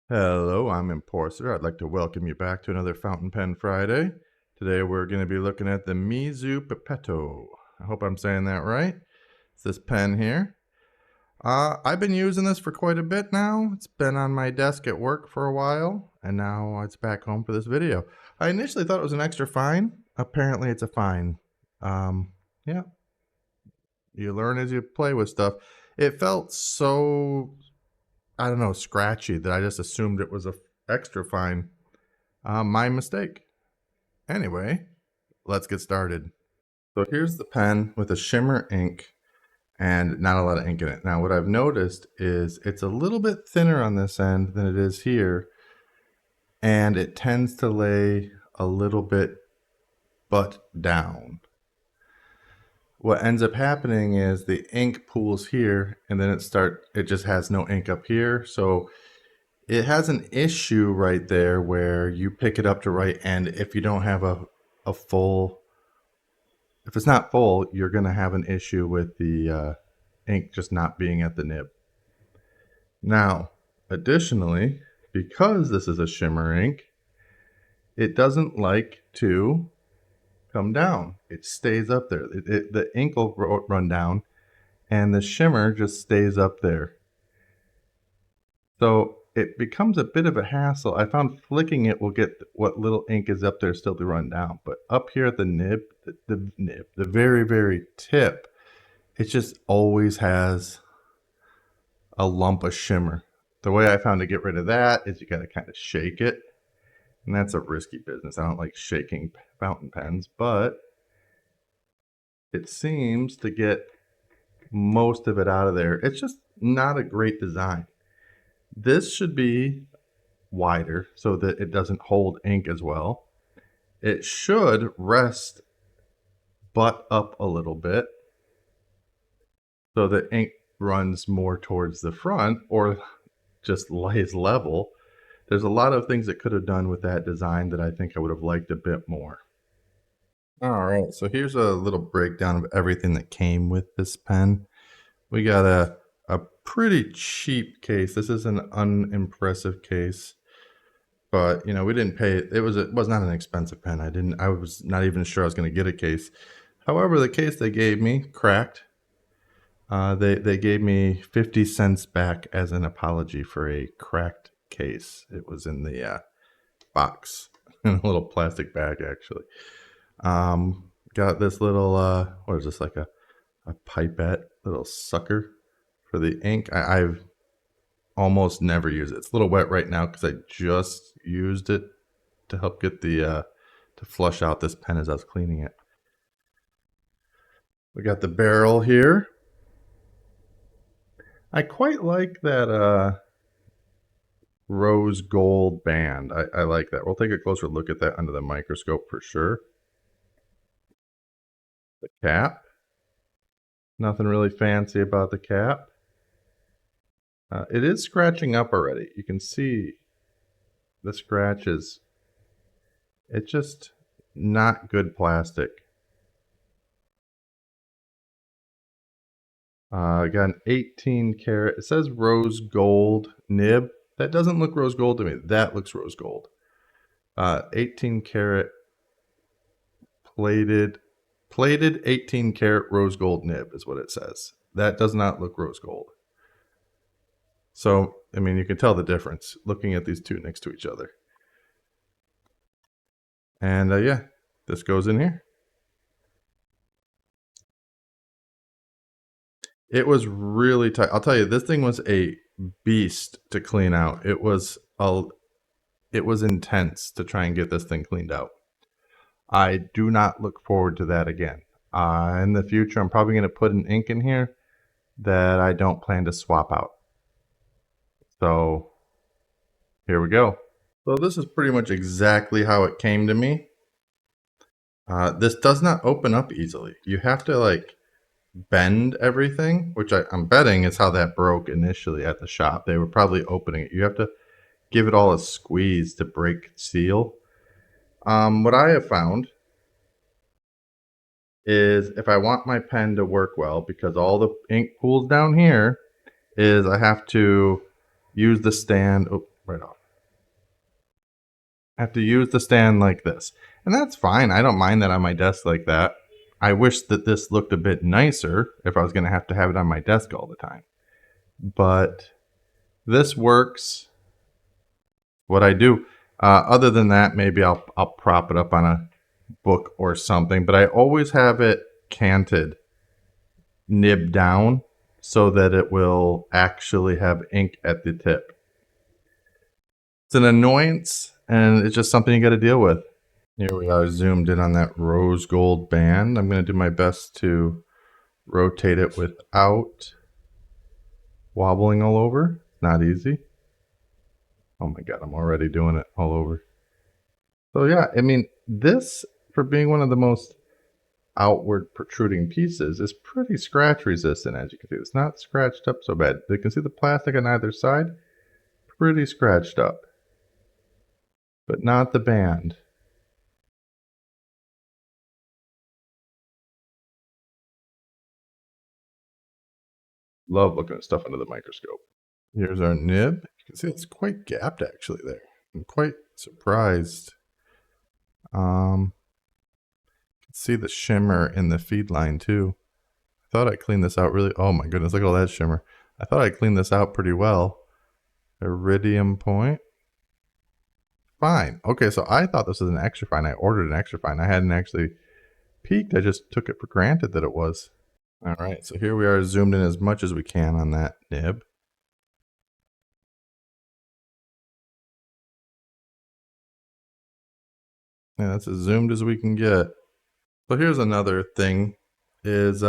Hello, I'm Imporcer. I'd like to welcome you back to another Fountain Pen Friday. Today we're going to be looking at the Mizu Pipetto. I hope I'm saying that right. It's this pen here. I've been using this for quite a bit now. It's been on my desk at work for a while, and now it's back home for this video. I initially thought it was an extra fine. Apparently it's a fine. Yeah, you learn as you play with stuff. It felt so, I don't know, scratchy that I just assumed it was a extra fine. My mistake. Anyway, let's get started. So here's the pen with a shimmer ink and not a lot of ink in it. Now what I've noticed is it's a little bit thinner on this end than it is here, and it tends to lay a little bit butt down. What ends up happening is the ink pools here, and then it just has no ink up here. So it has an issue right there where you pick it up to write, and if you don't have a full, if it's not full, you're going to have an issue with the ink just not being at the nib. Now, additionally, because this is a shimmer ink, it doesn't like to come down. It stays up there. The ink will run down, and the shimmer just stays up there. So it becomes a bit of a hassle. I found flicking it will get what little ink is up there still to run down. But up here at the nib, the very, very tip, it just always has a lump of shimmer. The way I found to get rid of that is you got to kind of shake it. And that's a risky business. I don't like shaking fountain pens, but it seems to get most of it out of there. It's just not a great design. This should be wider so that it doesn't hold ink as well. It should rest butt up a little bit so that ink runs more towards the front or just lays level. There's a lot of things it could have done with that design that I think I would have liked a bit more. All right, so here's a little breakdown of everything that came with this pen. We got a pretty cheap case. This is an unimpressive case, but you know, we didn't pay. It was not an expensive pen. I was not even sure I was going to get a case. However, the case they gave me cracked. They gave me 50 cents back as an apology for a cracked case. It was in the box, in a little plastic bag, actually. Got this little, what is this, like a pipette, little sucker for the ink. I've almost never used it. It's a little wet right now because I just used it to help get the, to flush out this pen as I was cleaning it. We got the barrel here. I quite like that rose gold band. I like that. We'll take a closer look at that under the microscope for sure. The cap. Nothing really fancy about the cap. It is scratching up already. You can see the scratches. It's just not good plastic. I got an 18 karat. It says rose gold nib. That doesn't look rose gold to me. That looks rose gold. 18 karat plated 18 karat rose gold nib is what it says. That does not look rose gold. So, I mean, you can tell the difference looking at these two next to each other. And yeah, this goes in here. It was really tight. I'll tell you, this thing was a beast to clean out. It was intense to try and get this thing cleaned out. I do not look forward to that again. In the future, I'm probably going to put an ink in here that I don't plan to swap out. So here we go. So this is pretty much exactly how it came to me. This does not open up easily. You have to like bend everything, which I'm betting is how that broke initially at the shop. They were probably opening it. You have to give it all a squeeze to break seal. What I have found is if I want my pen to work well, because all the ink pools down here, is I have to use the stand. Oh, right off. I have to use the stand like this. And that's fine. I don't mind that on my desk like that. I wish that this looked a bit nicer if I was going to have it on my desk all the time. But this works. What I do. Other than that, maybe I'll prop it up on a book or something. But I always have it canted, nib down, so that it will actually have ink at the tip. It's an annoyance, and it's just something you got to deal with. Here we are zoomed in on that rose gold band. I'm going to do my best to rotate it without wobbling all over. Not easy. Oh my god, I'm already doing it all over. So yeah, I mean, this, for being one of the most outward protruding pieces, is pretty scratch resistant, as you can see. It's not scratched up so bad. You can see the plastic on either side, pretty scratched up, but not the band. Love looking at stuff under the microscope. Here's our nib. You can see it's quite gapped actually there. I'm quite surprised. You can see the shimmer in the feed line too. I thought I cleaned this out really. Oh my goodness, look at all that shimmer. I thought I cleaned this out pretty well. Iridium point. Fine. Okay, so I thought this was an extra fine. I ordered an extra fine. I hadn't actually peeked. I just took it for granted that it was. All right, so here we are zoomed in as much as we can on that nib. Yeah, that's as zoomed as we can get. So here's another thing is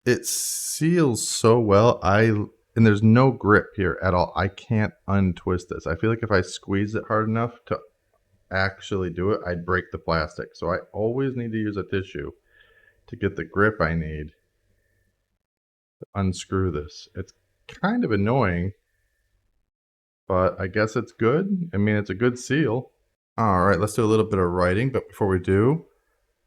it seals so well. And there's no grip here at all. I can't untwist this. I feel like if I squeeze it hard enough to actually do it, I'd break the plastic. So I always need to use a tissue to get the grip I need to unscrew this. It's kind of annoying, but I guess it's good. I mean, it's a good seal. All right, let's do a little bit of writing, but before we do,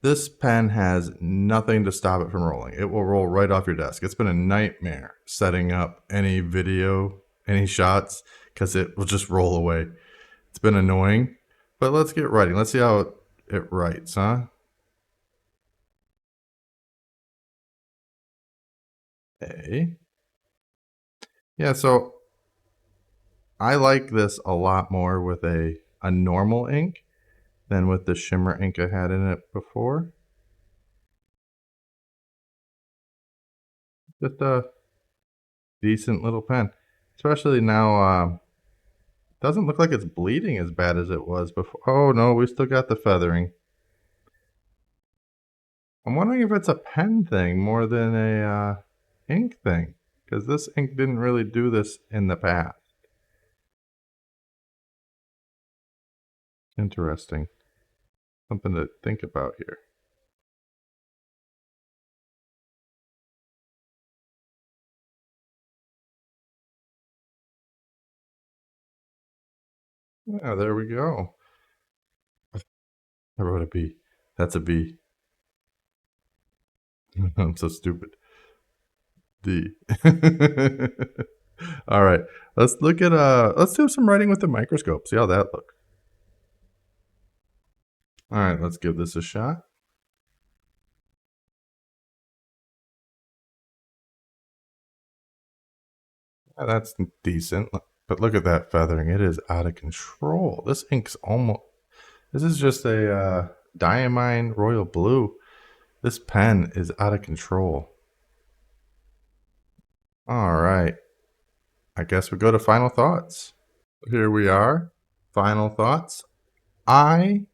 this pen has nothing to stop it from rolling. It will roll right off your desk. It's been a nightmare setting up any video, any shots, because it will just roll away. It's been annoying, but let's get writing. Let's see how it writes, huh? A. Yeah, so I like this a lot more with a normal ink than with the shimmer ink I had in it before. Just a decent little pen, especially now. Doesn't look like it's bleeding as bad as it was before. Oh no, we still got the feathering. I'm wondering if it's a pen thing more than a ink thing, because this ink didn't really do this in the past. Interesting. Something to think about here. Yeah, there we go. I wrote a B. That's a B. I'm so stupid. D. All right. Let's look at let's do some writing with the microscope. See how that looks. All right, let's give this a shot. Yeah, that's decent. But look at that feathering. It is out of control. This ink's almost... This is just a Diamine Royal Blue. This pen is out of control. All right. I guess we go to final thoughts. Here we are. Final thoughts. I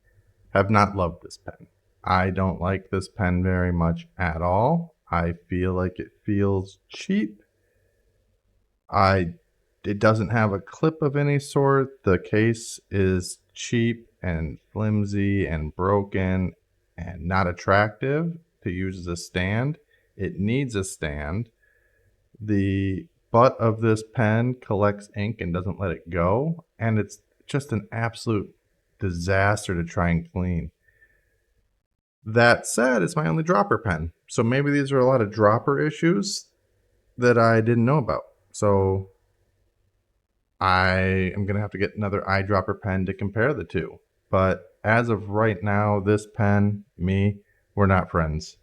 have not loved this pen. I don't like this pen very much at all. I feel like it feels cheap. It doesn't have a clip of any sort. The case is cheap and flimsy and broken and not attractive to use as a stand. It needs a stand. The butt of this pen collects ink and doesn't let it go, and it's just an absolute disaster to try and clean. That said, it's my only dropper pen, so maybe these are a lot of dropper issues that I didn't know about. So I am going to have to get another eyedropper pen to compare the two. But as of right now, this pen, me, we're not friends.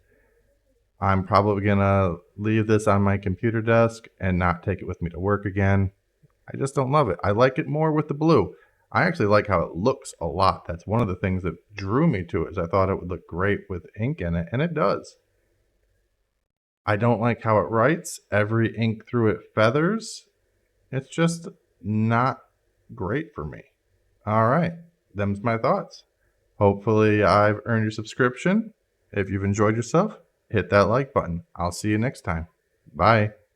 I'm probably going to leave this on my computer desk and not take it with me to work again. I just don't love it. I like it more with the blue. I actually like how it looks a lot. That's one of the things that drew me to it, is I thought it would look great with ink in it, and it does. I don't like how it writes. Every ink through it feathers. It's just not great for me. All right, them's my thoughts. Hopefully, I've earned your subscription. If you've enjoyed yourself, hit that like button. I'll see you next time. Bye.